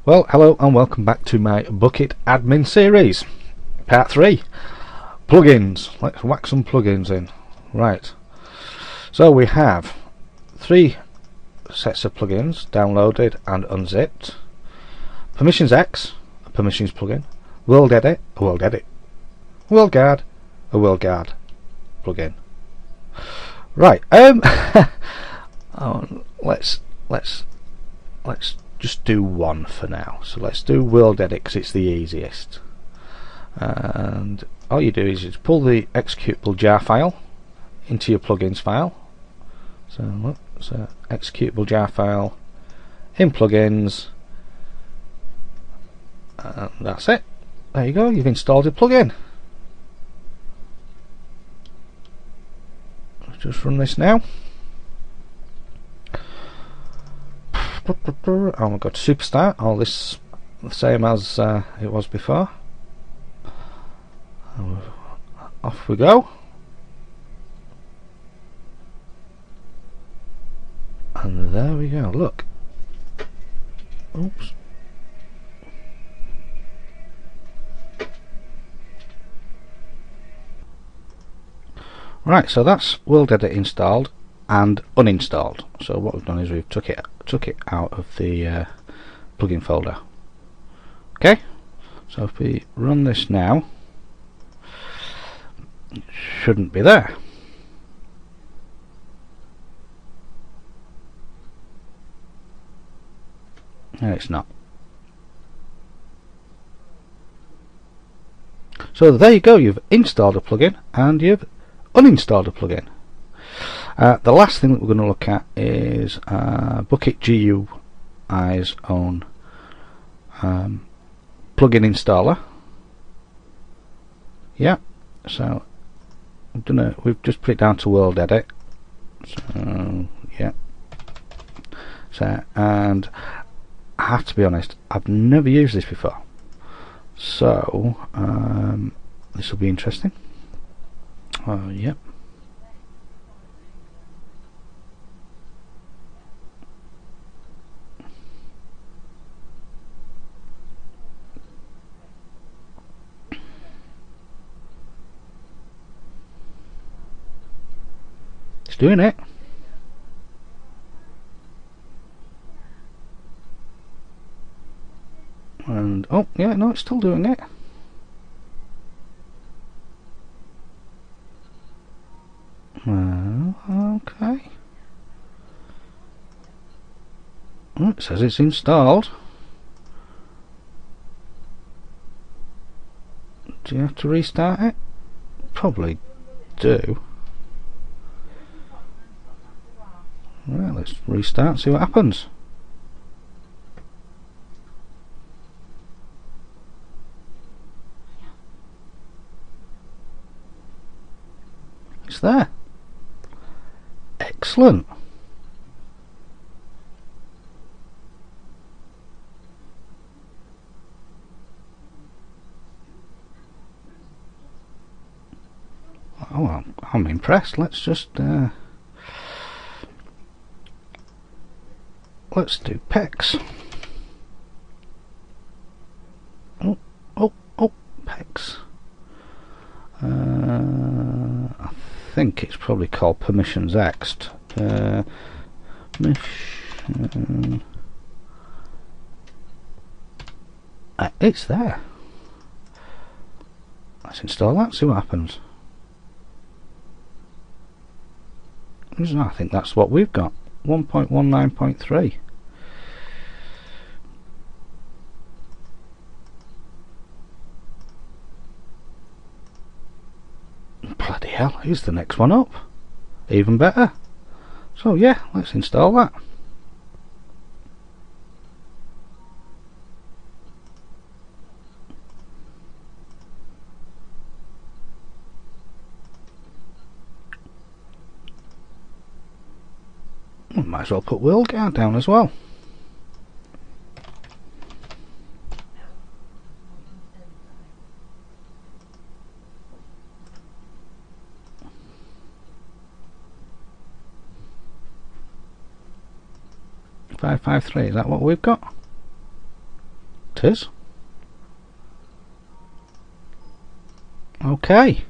Well, hello and welcome back to my Bukkit admin series, part 3, plugins. Let's whack some plugins in. Right, so we have 3 sets of plugins, downloaded and unzipped. PermissionsEx, a permissions plugin. WorldEdit, a WorldEdit. WorldGuard, a WorldGuard plugin. Right, let's just do one for now. So let's do WorldEdit because it's the easiest. And all you do is just pull the executable jar file into your plugins file. So look, so executable jar file in plugins, and that's it. There you go, you've installed a plugin. Let's just run this now. Oh, we've got to superstart. All this the same as it was before. Off we go. And there we go. Look. Oops. Right, so that's WorldEdit installed and uninstalled. So what we've done is we've took it out of the plugin folder. Okay, so if we run this now, it shouldn't be there. No, it's not. So there you go, you've installed a plugin and you've uninstalled a plugin. The last thing that we're going to look at is Bukkit GUI's own plugin installer. Yeah, so we've just put it down to WorldEdit. So yeah, so and I have to be honest, I've never used this before, so this will be interesting. Yep. It's doing it. And oh yeah, no, it's still doing it. Okay. Oh, it says it's installed. Do you have to restart it? Probably do. Right, let's restart and see what happens. It's there. Excellent. Oh, I'm impressed. Let's just let's do PEX. Oh, PEX. I think it's probably called PermissionsEx. It's there. Let's install that, see what happens. I think that's what we've got, 1.19.3. Bloody hell, here's the next one up. Even better. So yeah, let's install that. We might as well put WorldGuard down as well. .553, is that what we've got? characters. Okay.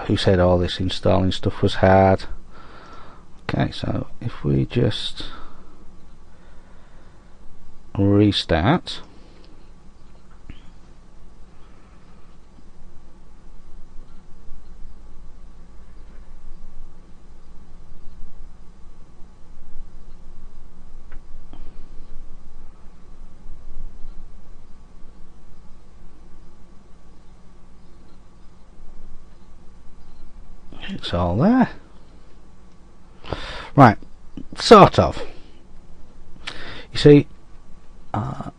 Who said all this installing stuff was hard? Okay, so if we just restart, it's all there. Right, sort of. You see, I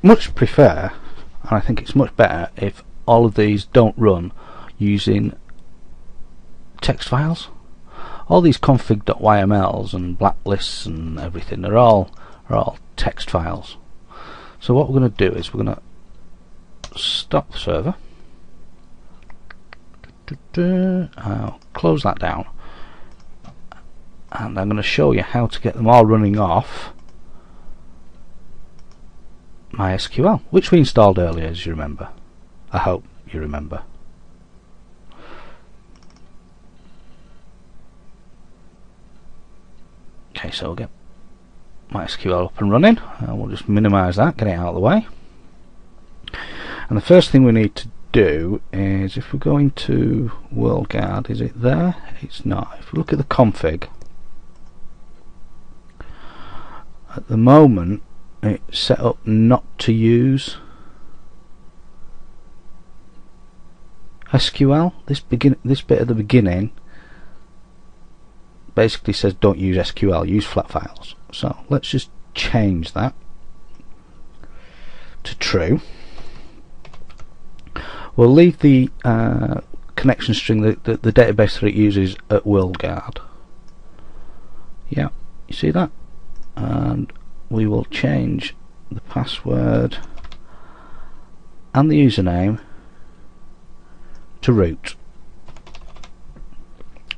much prefer, and I think it's much better, if all of these don't run using text files. All these config.ymls and blacklists and everything are all text files. So what we're going to do is we're going to stop the server. I'll close that down, and I'm going to show you how to get them all running off mysql, which we installed earlier, as you remember. I hope you remember. Okay, so we'll get mysql up and running, and we'll just minimize that, get it out of the way. And the first thing we need to do is, if we go into WorldGuard, is it there? It's not. If we look at the config, at the moment it's set up not to use SQL. This bit at the beginning basically says don't use SQL, use flat files. So let's just change that to true. We'll leave the connection string, the database that it uses, at WorldGuard. Yeah, you see that? And we will change the password and the username to root.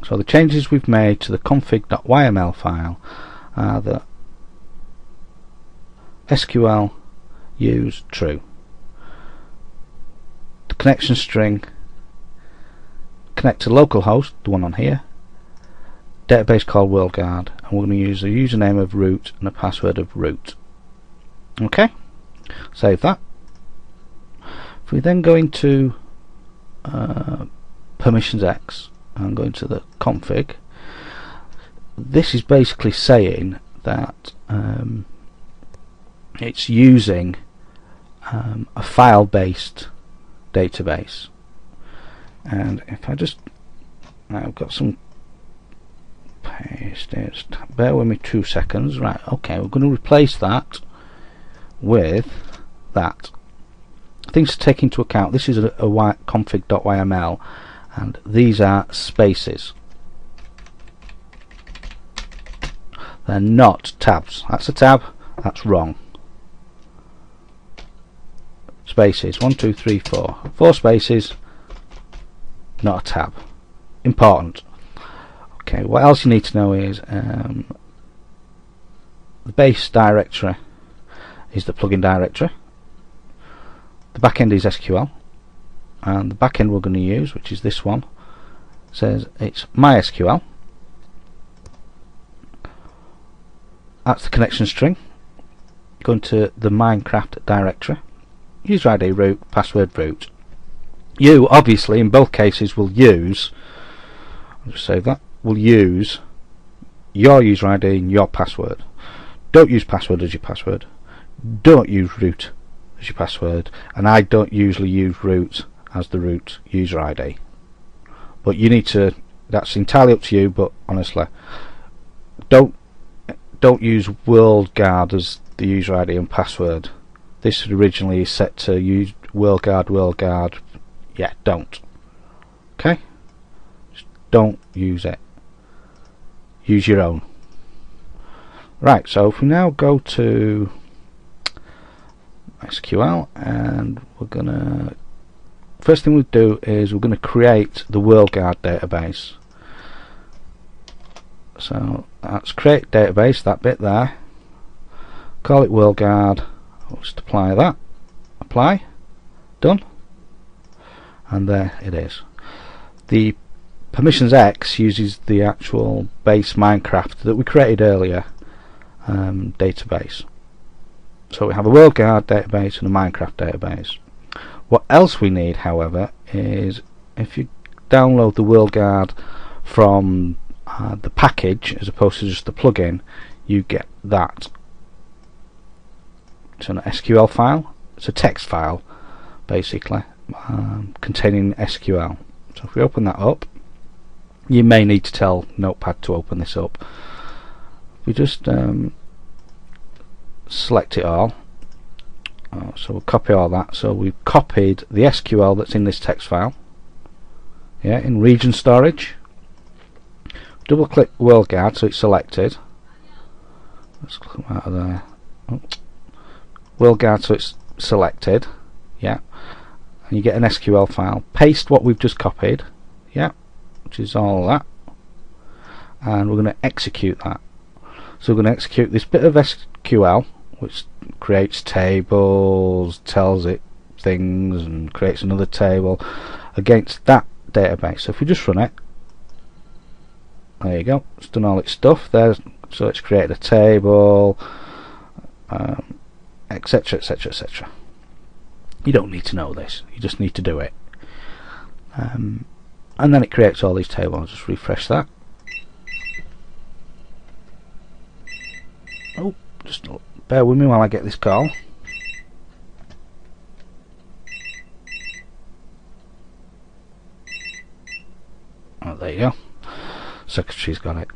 So the changes we've made to the config.yml file are that SQL use true. Connection string connect to localhost, the one on here, database called WorldGuard, and we're going to use a username of root and a password of root. Okay, save that. If we then go into permissionsEx and go into the config, this is basically saying that it's using a file-based database. And if I just, I've got some paste, bear with me 2 seconds. Right, okay, we're going to replace that with that. Things to take into account: this is a config.yml, and these are spaces. They're not tabs. That's a tab, that's wrong. Spaces, 1, 2, 3, 4. 4 spaces, not a tab. Important. Okay, what else you need to know is the base directory is the plugin directory. The backend is SQL, and the backend we're going to use, which is this one, says it's mysql. That's the connection string. Go into the Minecraft directory. User ID root, password root. You obviously in both cases will use, I'll just save that, will use your user ID and your password. Don't use password as your password. Don't use root as your password, and I don't usually use root as the root user ID. But you need to, that's entirely up to you, but honestly, don't use WorldGuard as the user ID and password. This originally is set to use WorldGuard. Yeah, don't. Okay? Just don't use it. Use your own. Right, so if we now go to SQL, and we're gonna first thing we do is we're going to create the WorldGuard database. So that's create database, that bit there. Call it WorldGuard. I'll just apply that. Apply. Done. And there it is. The PermissionsEx uses the actual base Minecraft that we created earlier database. So we have a WorldGuard database and a Minecraft database. What else we need, however, is if you download the WorldGuard from the package as opposed to just the plugin, you get that. It's an SQL file. It's a text file, basically, containing SQL. So if we open that up, you may need to tell Notepad to open this up. We just select it all. So we'll copy all that. So we've copied the SQL that's in this text file. Yeah, in region storage. Double click WorldGuard so it's selected. Let's come out of there. Oh. WorldGuard so it's selected. Yeah. And you get an SQL file. Paste what we've just copied. Yeah. Which is all that. And we're going to execute that. So we're going to execute this bit of SQL which creates tables, tells it things, and creates another table against that database. So if we just run it, there you go, it's done all its stuff there. So it's created a table, etc, etc, etc. You don't need to know this, you just need to do it. And then it creates all these tables. I'll just refresh that. Oh, just bear with me while I get this call. Oh, there you go. Secretary's got it.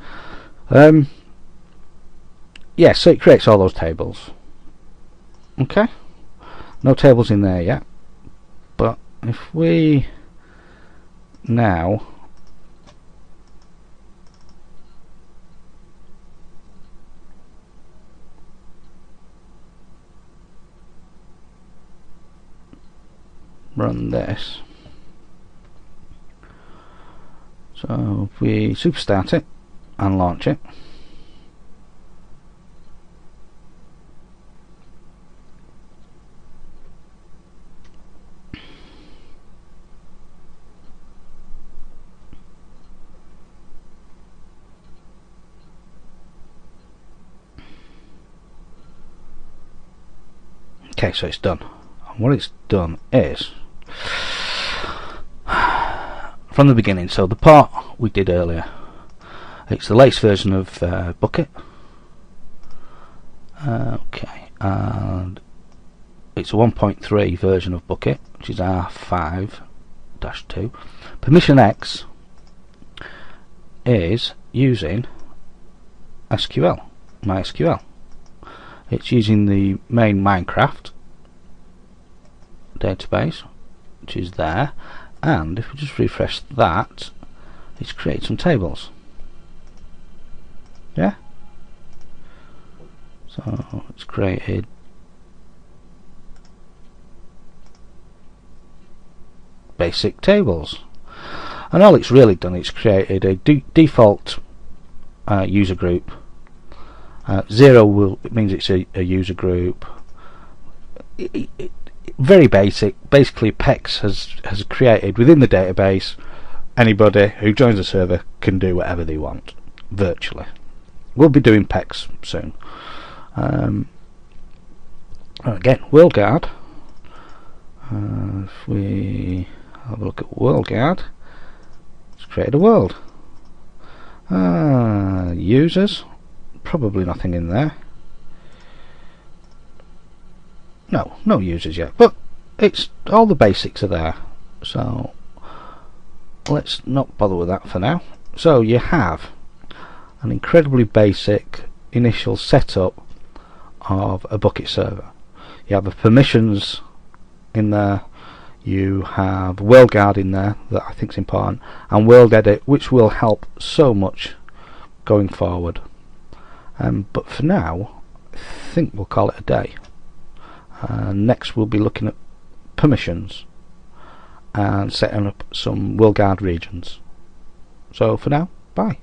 Yeah, so it creates all those tables. Okay. No tables in there yet. But if we now run this, so if we superstart it and launch it, okay, so it's done. And what it's done is from the beginning, so the part we did earlier, it's the latest version of Bukkit. Okay, and it's a 1.3 version of Bukkit, which is R5-2. PermissionEx is using SQL, MySQL. It's using the main Minecraft database, which is there, and if we just refresh that, it's created some tables. Yeah, so it's created basic tables, and all it's really done is created a default user group. 0 it means it's a user group. Very basic. Basically, PEX has created within the database. Anybody who joins the server can do whatever they want virtually. We'll be doing PEX soon. Again, WorldGuard. If we have a look at WorldGuard, it's created a world. Users, probably nothing in there. No users yet, but it's all the basics are there, so let's not bother with that for now. So you have an incredibly basic initial setup of a Bukkit server. You have the permissions in there, you have WorldGuard in there that I think is important, and WorldEdit, which will help so much going forward. But for now, I think we'll call it a day. Next we'll be looking at permissions and setting up some WorldGuard regions. So for now, bye.